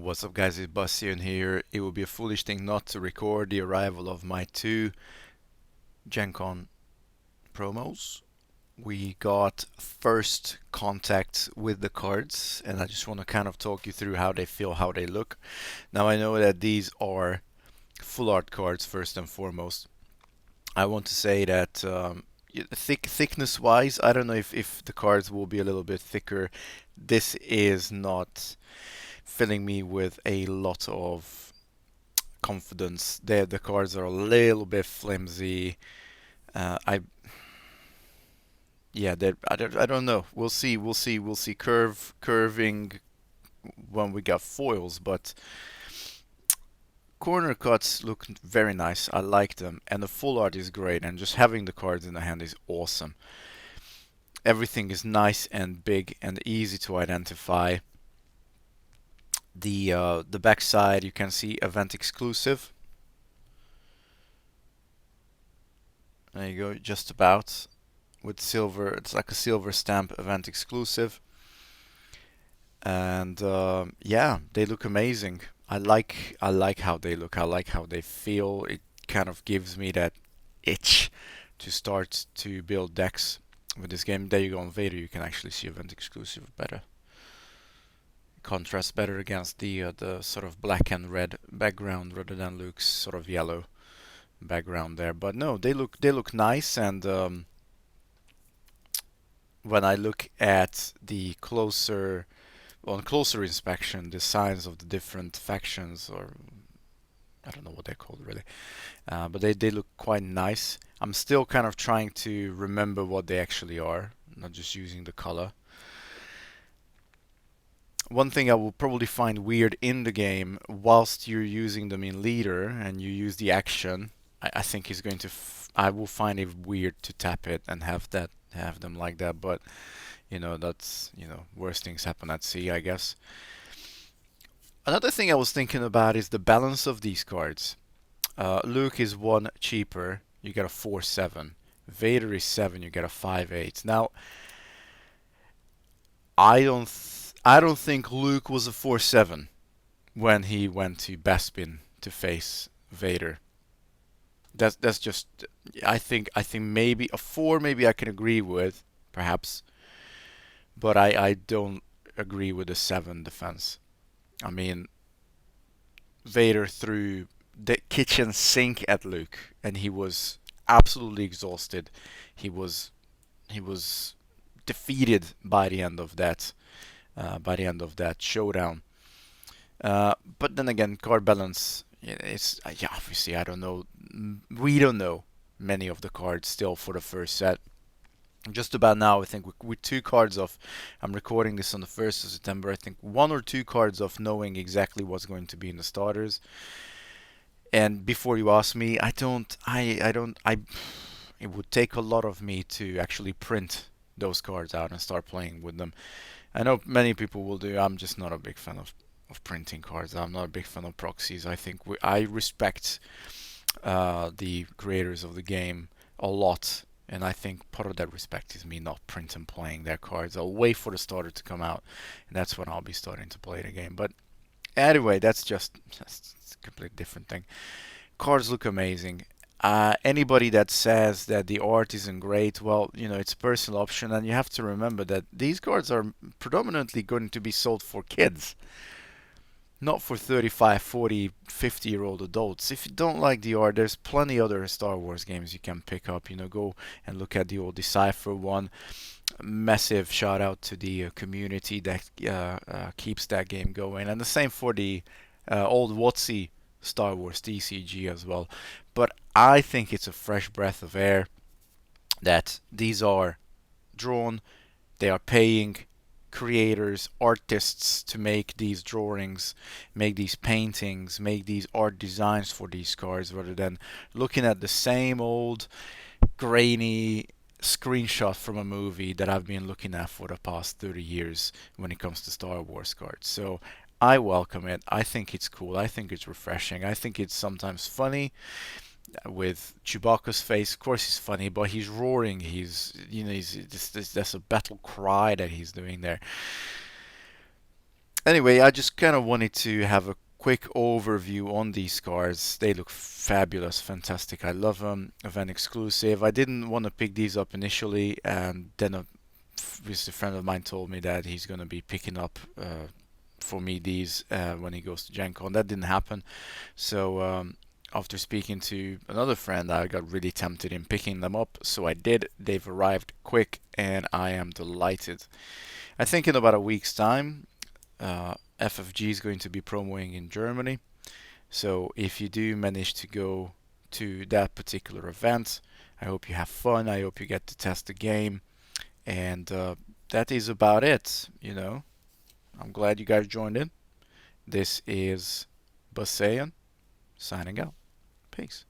What's up, guys? It's Bastian here. It would be a foolish thing not to record the arrival of my two Gencon promos. We got first contact with the cards, and I just want to kind of talk you through how they feel, how they look. Now, I know that these are full art cards first and foremost. I want to say that thickness wise, I don't know if the cards will be a little bit thicker. This is not filling me with a lot of confidence. The cards are a little bit flimsy. I yeah, I don't know. We'll see curving when we got foils, but corner cuts look very nice. I like them, and the full art is great. And just having the cards in the hand is awesome. Everything is nice and big and easy to identify. The back side you can see event exclusive. There you go, just about with silver. It's like a silver stamp event exclusive, and yeah, they look amazing. I like how they look. I like how they feel. It kind of gives me that itch to start to build decks with this game. There you go on Vader. You can actually see event exclusive better. Contrasts better against the sort of black and red background rather than Luke's sort of yellow background there. But no, they look nice, and when I look at the closer inspection, the signs of the different factions, or I don't know what they're called really, but they look quite nice. I'm still kind of trying to remember what they actually are, not just using the color. One thing I will probably find weird in the game, whilst you're using them in leader and you use the action, I think is going to. I will find it weird to tap it and have them like that, but that's worst things happen at sea, I guess. Another thing I was thinking about is the balance of these cards. Luke is one cheaper, you get a 4/7. Vader is 7, you get a 5/8. Now, I don't think Luke was a 4/7 when he went to Bespin to face Vader. That's just I think maybe a 4 maybe I can agree with, perhaps, but I don't agree with the 7 defense. I mean, Vader threw the kitchen sink at Luke, and he was absolutely exhausted. He was he was defeated by the end of that showdown. But then again, card balance. It's yeah, obviously I don't know. We don't know many of the cards still for the first set. Just about now, I think we're 2 cards off. I'm recording this on the 1st of September. I think 1 or 2 cards off knowing exactly what's going to be in the starters. And before you ask me, I don't. It would take a lot of me to actually print those cards out and start playing with them. I know many people will do. I'm just not a big fan of printing cards. I'm not a big fan of proxies. I think I respect the creators of the game a lot, and I think part of that respect is me not printing playing their cards. I'll wait for the starter to come out, and that's when I'll be starting to play the game. But anyway, that's a completely different thing. Cards look amazing. Anybody that says that the art isn't great, well, it's a personal option, and you have to remember that these cards are predominantly going to be sold for kids, not for 35, 40, 50-year-old adults. If you don't like the art, there's plenty other Star Wars games you can pick up. Go and look at the old Decipher one. Massive shout out to the community that keeps that game going, and the same for the old WotC Star Wars TCG as well. But I think it's a fresh breath of air that these are drawn, they are paying creators, artists to make these drawings, make these paintings, make these art designs for these cards rather than looking at the same old grainy screenshot from a movie that I've been looking at for the past 30 years when it comes to Star Wars cards. So I welcome it. I think it's cool. I think it's refreshing. I think it's sometimes funny with Chewbacca's face. Of course, he's funny, but he's roaring. He's there's a battle cry that he's doing there. Anyway, I just kind of wanted to have a quick overview on these cards. They look fabulous, fantastic. I love them. Event exclusive. I didn't want to pick these up initially, and then a friend of mine told me that he's going to be picking up for me these when he goes to Gencon. That didn't happen. So after speaking to another friend, I got really tempted in picking them up. So I did. They've arrived quick, and I am delighted. I think in about a week's time, FFG is going to be promoing in Germany. So if you do manage to go to that particular event, I hope you have fun. I hope you get to test the game. And that is about it. I'm glad you guys joined in. This is Basayan signing out. Peace.